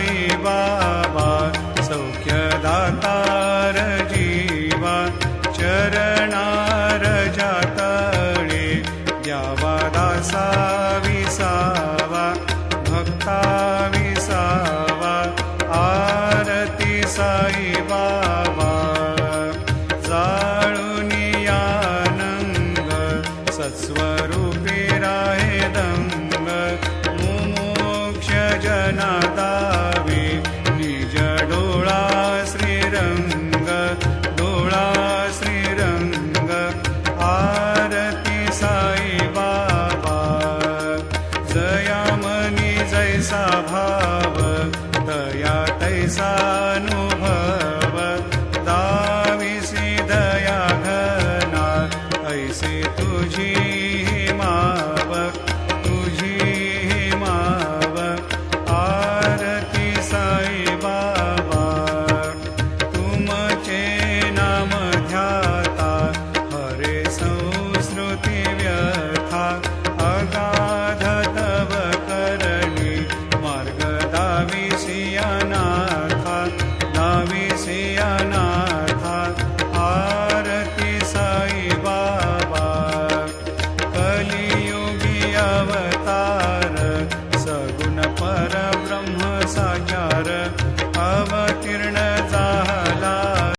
साई बाबा सौख्यदातार जीवा चरणार जातळे द्यावा दासा विसावा भक्ता विसावा आरती साई बाबा जाळूनी आनंद सत्स्वरूपी राहे दंग मुमोक्ष जना दावे निज डोळा श्रीरंग डोळा श्रीरंग आरती साई बाबा जयामनी जैसा भाव दया तैसा अनुभव दाविसी दया घना ऐसे तुझी माव तुझी माव आरती साई बाबा तुमचे नाम ध्याता हरे संस्कृती व्यथा अगाध तव करणी मार्ग दाविसी अनाथा